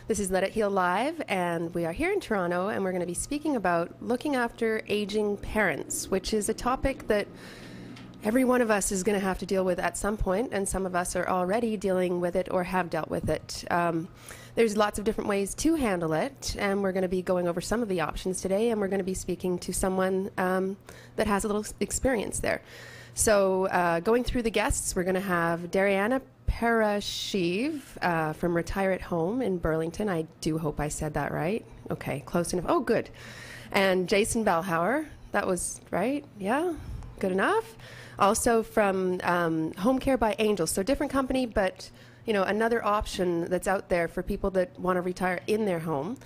This is Let It Heal Live, and we are here in Toronto, and we're going to be speaking about looking after aging parents, which is a topic that every one of us is going to have to deal with at some point, and some of us are already dealing with it or have dealt with it. There's lots of different ways to handle it, and we're going to be going over some of the options today, and we're going to be speaking to someone that has a little experience there. So going through the guests, we're going to have Dariana Parashiv from Retire at Home in Burlington. I do hope I said that right. Okay, close enough. Oh, good. And Jason Bellhauer. That was right? Yeah? Good enough? Also from Home Care by Angels. So different company, but you know, another option that's out there for people that want to retire in their home.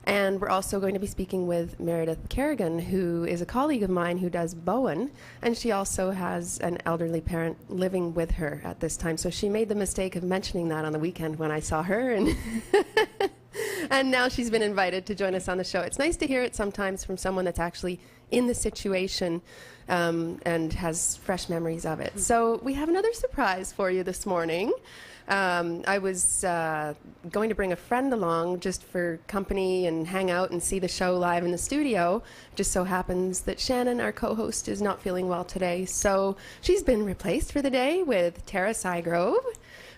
And we're also going to be speaking with Meredith Kerrigan, who is a colleague of mine who does Bowen, and she also has an elderly parent living with her at this time. So she made the mistake of mentioning that on the weekend when I saw her, and and now she's been invited to join us on the show. It's nice to hear it sometimes from someone that's actually in the situation and has fresh memories of it. So we have another surprise for you this morning. I was going to bring a friend along just for company and hang out and see the show live in the studio. Just so happens that Shannon, our co-host, is not feeling well today. So she's been replaced for the day with Tara Sygrove.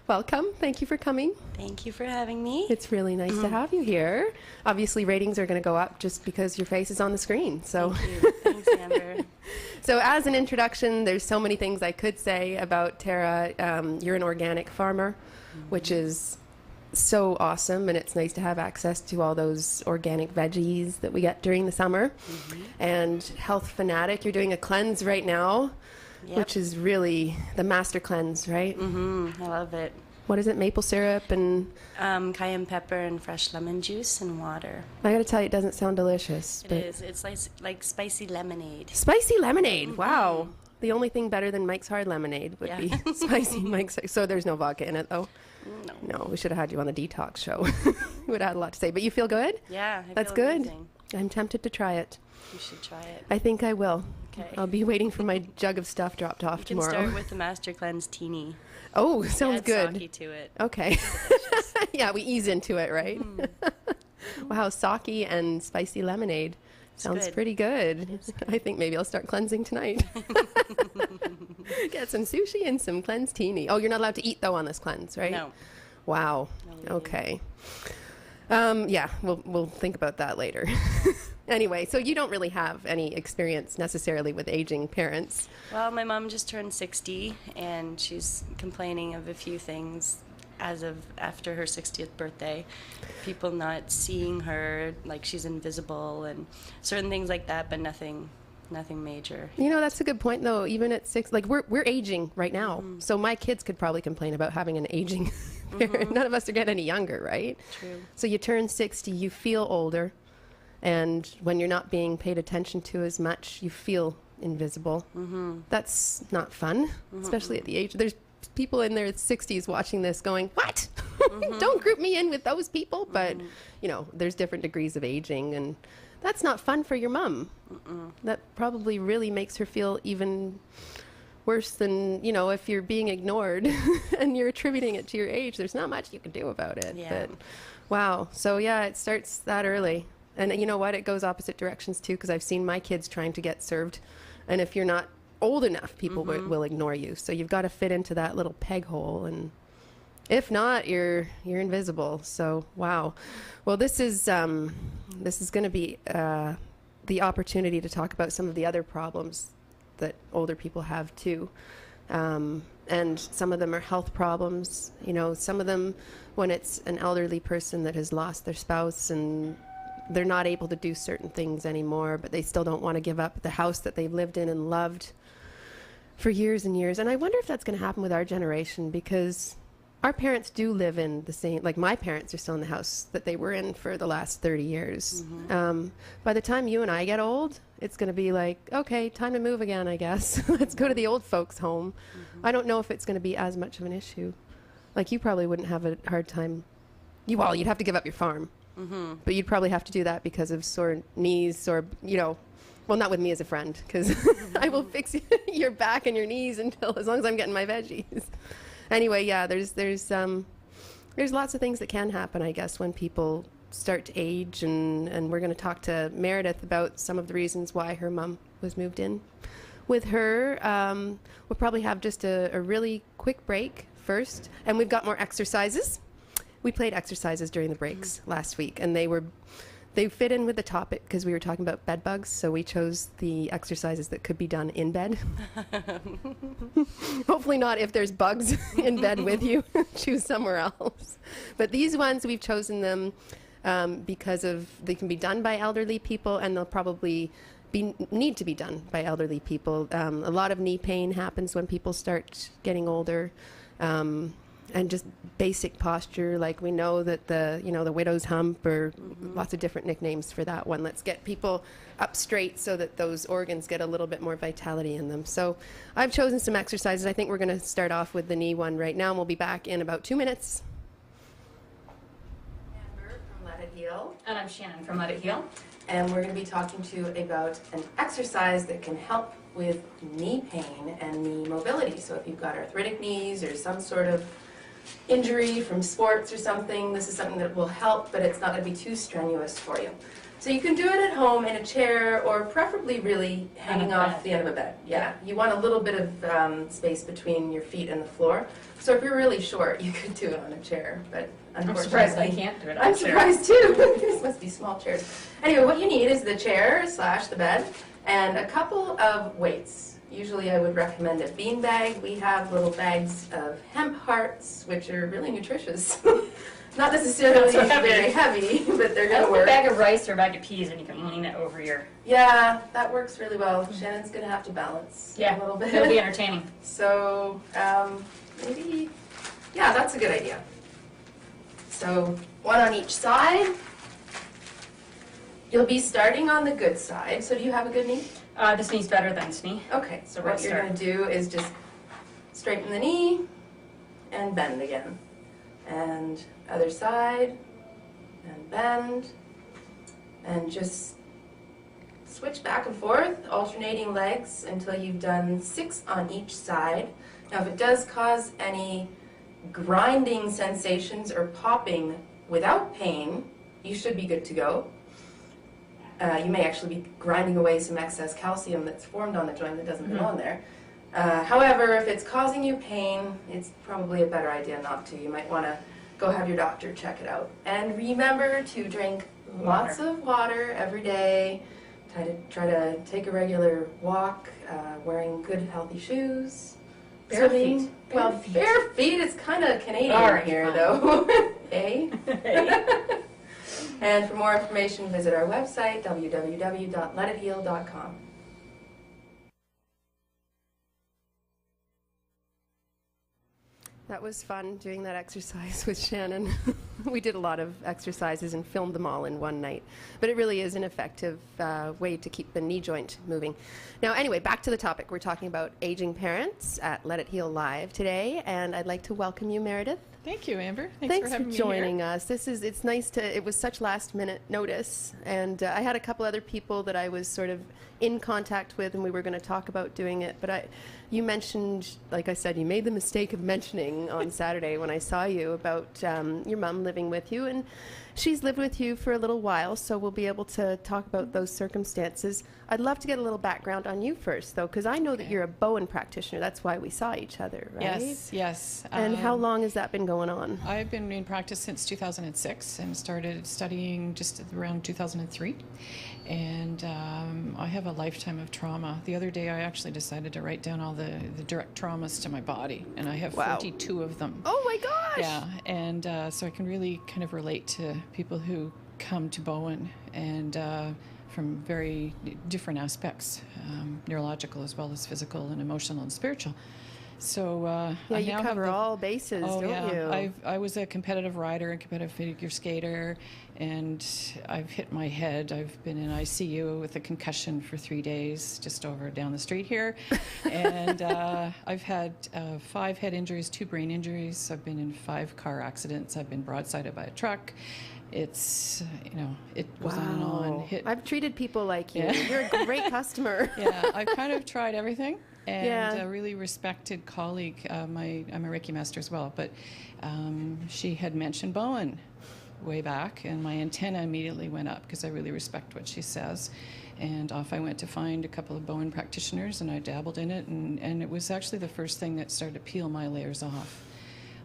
Welcome. Thank you for coming. Thank you for having me. It's really nice to have you here. Obviously, ratings are going to go up just because your face is on the screen. So. Thank you. Thanks, Amber. So as an introduction, there's so many things I could say about Tara. You're an organic farmer, which is so awesome, and it's nice to have access to all those organic veggies that we get during the summer. And health fanatic, you're doing a cleanse right now, which is really the master cleanse, right? I love it. What is it, maple syrup and... Cayenne pepper and fresh lemon juice and water. I gotta tell you, it doesn't sound delicious. It is. It's like spicy lemonade. Spicy lemonade, wow. The only thing better than Mike's Hard Lemonade would be spicy Mike's. So there's no vodka in it, though? No, we should have had you on the detox show. You would have had a lot to say. But you feel good? Yeah, I That's feel good. amazing. I'm tempted to try it. You should try it. I think I will. Okay. I'll be waiting for my jug of stuff dropped off You can tomorrow. start with the Master Cleanse Teeny. Oh, sounds Add good. sake to it. Okay. Yeah, we ease into it, right? Wow, sake and spicy lemonade. Sounds good. pretty good. I think maybe I'll start cleansing tonight. Get some sushi and some cleanse teeny. Oh, you're not allowed to eat, though, on this cleanse, right? No. Wow. No eating. Okay. Yeah, we'll think about that later. Anyway, so you don't really have any experience necessarily with aging parents. Well, my mom just turned 60, and she's complaining of a few things as of after her 60th birthday. People not seeing her, like she's invisible, and certain things like that, but nothing major. You know, that's a good point, though. Even at 6, like we're aging right now, so my kids could probably complain about having an aging parent. None of us are getting any younger, right? True. So you turn 60, you feel older, and when you're not being paid attention to as much, you feel invisible. That's not fun, especially at the age. There's people in their 60s watching this going, what? Don't group me in with those people. But, you know, there's different degrees of aging, and that's not fun for your mom. That probably really makes her feel even worse than, you know, if you're being ignored and you're attributing it to your age. There's not much you can do about it. Yeah. But, wow. So, yeah, it starts that early. And you know what? It goes opposite directions, too, because I've seen my kids trying to get served. And if you're not old enough, people will ignore you. So you've got to fit into that little peg hole. And if not, you're invisible. So, wow. Well, this is going to be the opportunity to talk about some of the other problems that older people have, too. And some of them are health problems. You know, some of them when it's an elderly person that has lost their spouse and they're not able to do certain things anymore, but they still don't want to give up the house that they've lived in and loved for years and years. And I wonder if that's going to happen with our generation, because our parents do live in the same, like my parents are still in the house that they were in for the last 30 years. By the time you and I get old, it's going to be like, okay, time to move again, I guess. Let's go to the old folks' home. I don't know if it's going to be as much of an issue. Like you probably wouldn't have a hard time. Well, you'd have to give up your farm. But you'd probably have to do that because of sore knees or, you know, well, not with me as a friend, because I will fix your back and your knees as long as I'm getting my veggies. Anyway, yeah, there's There's lots of things that can happen, I guess, when people start to age, and we're going to talk to Meredith about some of the reasons why her mom was moved in with her. We'll probably have just a really quick break first, and we've got more exercises. We played exercises during the breaks last week, and they fit in with the topic because we were talking about bed bugs, so we chose the exercises that could be done in bed. Hopefully not if there's bugs in bed with you. Choose somewhere else. But these ones, we've chosen them because they can be done by elderly people, and they'll probably need to be done by elderly people. A lot of knee pain happens when people start getting older. And just basic posture, like we know that the widow's hump, or lots of different nicknames for that one. Let's get people up straight so that those organs get a little bit more vitality in them. So I've chosen some exercises. I think we're going to start off with the knee one right now, and we'll be back in about 2 minutes. Amber from Let It Heal. And I'm Shannon from Let It Heal. And we're going to be talking to you about an exercise that can help with knee pain and knee mobility. So if you've got arthritic knees or some sort of injury from sports or something, this is something that will help, but it's not going to be too strenuous for you. So you can do it at home in a chair, or preferably really hanging off the end of a bed. Yeah, you want a little bit of space between your feet and the floor. So if you're really short, you could do it on a chair, but I'm surprised I can't do it on I'm a chair. surprised too. These must be small chairs. Anyway, what you need is the chair / the bed and a couple of weights. Usually I would recommend a bean bag. We have little bags of hemp hearts, which are really nutritious. Not necessarily very heavy, but they're going to work. A bag of rice or a bag of peas, and you can lean it over your... Yeah, that works really well. Shannon's going to have to balance a little bit. It'll be entertaining. So maybe, yeah, that's a good idea. So one on each side. You'll be starting on the good side. So do you have a good knee? This knee's better than this knee. Okay, so what you're going to do is just straighten the knee and bend again. And other side, and bend, and just switch back and forth, alternating legs until you've done 6 on each side. Now if it does cause any grinding sensations or popping without pain, you should be good to go. You may actually be grinding away some excess calcium that's formed on the joint that doesn't belong there. However, if it's causing you pain, it's probably a better idea not to. You might want to go have your doctor check it out. And remember to drink lots of water every day. Try to take a regular walk, wearing good, healthy shoes. Bare feet. Bare feet is kind of Canadian here, though. Hey? And for more information, visit our website, www.letheal.com. That was fun doing that exercise with Shannon. We did a lot of exercises and filmed them all in one night. But it really is an effective way to keep the knee joint moving. Now, anyway, back to the topic. We're talking about aging parents at Let It Heal Live today, and I'd like to welcome you, Meredith. Thank you, Amber. Thanks for having me joining here. us. It's nice it was such last minute notice, and I had a couple other people that I was sort of in contact with, and we were going to talk about doing it, but you mentioned, like I said, you made the mistake of mentioning on Saturday when I saw you about your mom living with you, and she's lived with you for a little while, so we'll be able to talk about those circumstances. I'd love to get a little background on you first, though, because I know that you're a Bowen practitioner. That's why we saw each other, right? Yes. And how long has that been going on? I've been in practice since 2006 and started studying just around 2003. And I have a lifetime of trauma. The other day I actually decided to write down all the direct traumas to my body, and I have 42 of them. Oh my gosh! Yeah, and so I can really kind of relate to people who come to Bowen and from very different aspects, neurological as well as physical and emotional and spiritual. So you cover all bases, don't you? I was a competitive rider and competitive figure skater, and I've hit my head. I've been in ICU with a concussion for 3 days, just over down the street here, and I've had 5 head injuries, 2 brain injuries. I've been in 5 car accidents. I've been broadsided by a truck. It's, it goes on and on. I've treated people like you. Yeah. You're a great customer. Yeah, I've kind of tried everything. and Yeah. a really respected colleague. I'm a Reiki master as well, but she had mentioned Bowen way back, and my antenna immediately went up because I really respect what she says. And off I went to find a couple of Bowen practitioners, and I dabbled in it, and it was actually the first thing that started to peel my layers off.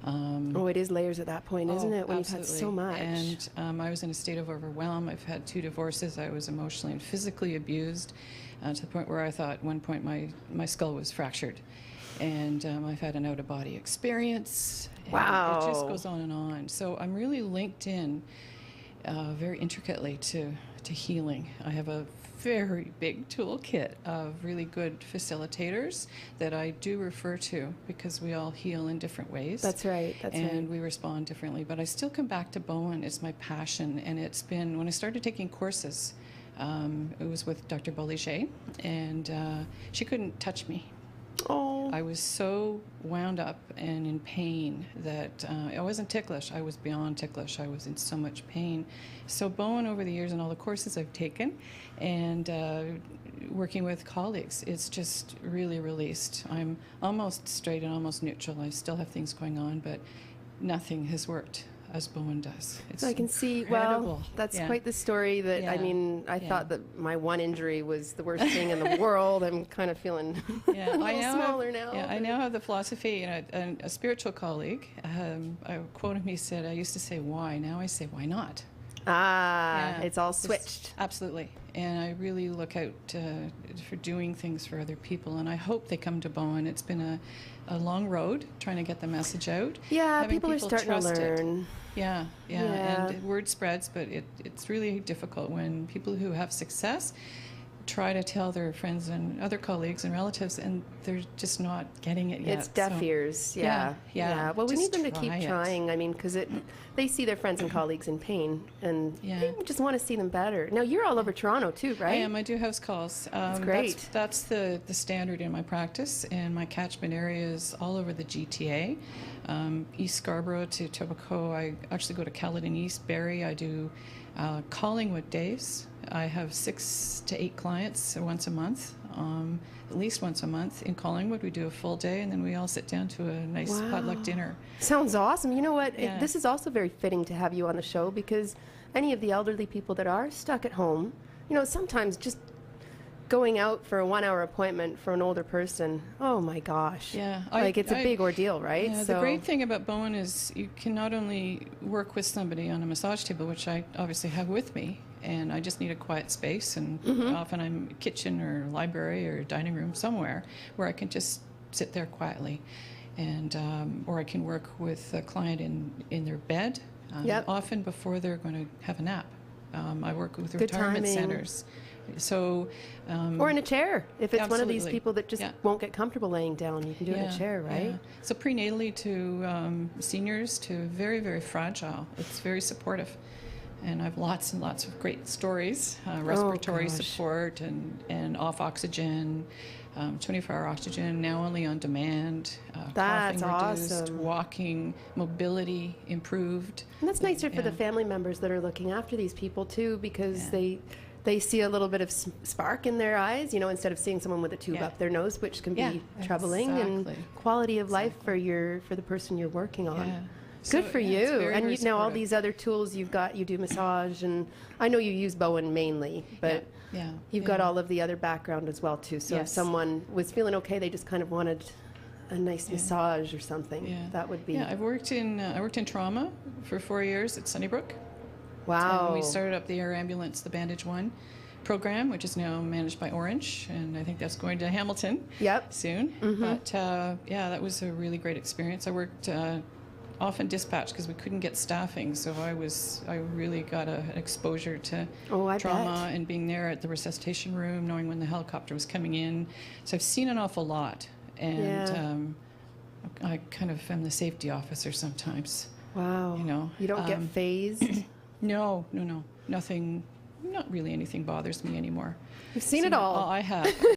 Oh, it is layers at that point, isn't it? When Absolutely. you've had so much. And I was in a state of overwhelm. I've had 2 divorces. I was emotionally and physically abused to the point where I thought at one point my skull was fractured. And I've had an out-of-body experience. And Wow. it just goes on and on. So I'm really linked in very intricately to healing. I have a very big toolkit of really good facilitators that I do refer to because we all heal in different ways. That's right. That's and right. we respond differently. But I still come back to Bowen. It's my passion. And it's been, when I started taking courses, it was with Dr. Bolliger, and she couldn't touch me. Oh. I was so wound up and in pain that I wasn't ticklish. I was beyond ticklish. I was in so much pain. So Bowen, over the years and all the courses I've taken and working with colleagues, it's just really released. I'm almost straight and almost neutral. I still have things going on, but nothing has worked as Bowen does. It's I can see, incredible. well, that's Yeah. quite the story that, I Yeah. mean, I Yeah. thought that my one injury was the worst thing in the world. I'm kind of feeling Yeah, a little I now smaller have, now. Yeah, I but- now have the philosophy, and a spiritual colleague quoted me, said, I used to say why, now I say why not. Ah, Yeah, it's all just- switched. Absolutely. And I really look out for doing things for other people, and I hope they come to Bowen. It's been a long road trying to get the message out. Yeah, having people are starting to trust it. learn. Yeah, Yeah. and word spreads, but it's really difficult when people who have success try to tell their friends and other colleagues and relatives, and they're just not getting it yet. It's deaf So- ears, Yeah, yeah. yeah. Well, we Just need them to keep try it. trying. I mean, because they see their friends and colleagues in pain, and Yeah. they just want to see them better. Now, you're all over Toronto too, right? I am. I do house calls. great. That's the standard in my practice, and my catchment area is all over the GTA, East Scarborough to Etobicoke. I actually go to Caledon East, Barrie. I do Collingwood days. I have 6 to 8 clients once a month, at least once a month. In Collingwood, we do a full day, and then we all sit down to a nice Wow. potluck dinner. Sounds awesome. You know what? Yeah. This is also very fitting to have you on the show because any of the elderly people that are stuck at home, you know, sometimes just going out for a 1-hour appointment for an older person, oh my gosh. Yeah, Like it's a big ordeal, right? Yeah, the great thing about Bowen is you can not only work with somebody on a massage table, which I obviously have with me, and I just need a quiet space, and often I'm kitchen or library or dining room somewhere where I can just sit there quietly, and or I can work with a client in their bed, Yep. often before they're going to have a nap. I work with Good retirement timing. centers. So, Or in a chair. If it's one of these Absolutely. people that just Yeah. won't get comfortable laying down, you can do it in a chair, right? yeah. So prenatally to seniors to very, very fragile. It's very supportive. And I have lots and lots of great stories, respiratory gosh. support and off oxygen, 24-hour oxygen, now only on demand, That's coughing reduced, awesome. walking, mobility improved. And that's nicer for the Yeah. family members that are looking after these people too, because Yeah. they see a little bit of spark in their eyes, you know, instead of seeing someone with a tube Yeah. up their nose, which can Yeah, be troubling, and exactly. quality of life for the person you're working on. Yeah. Good So, for yeah, you. it's very, And very you now all supportive. these other tools you've got. You do massage, and I know you use Bowen mainly, but Yeah, you've got all of the other background as well too. So if Yes. someone was feeling okay, they just kind of wanted a nice massage or something. Yeah. That would be Yeah, I worked in trauma for 4 years at Sunnybrook. wow. And we started up the air ambulance, the Bandage One program, which is now managed by Orange, and I think that's going to Hamilton Yep. soon. But yeah, that was a really great experience. I worked often dispatch because we couldn't get staffing, so I really got an exposure to Oh, I trauma bet. and being there at the resuscitation room, knowing when the helicopter was coming in. So I've seen an awful lot, and Yeah. I kind of am the safety officer sometimes. Wow. You know, You don't get phased. No, nothing, not really anything bothers me anymore. You've seen it all. I have.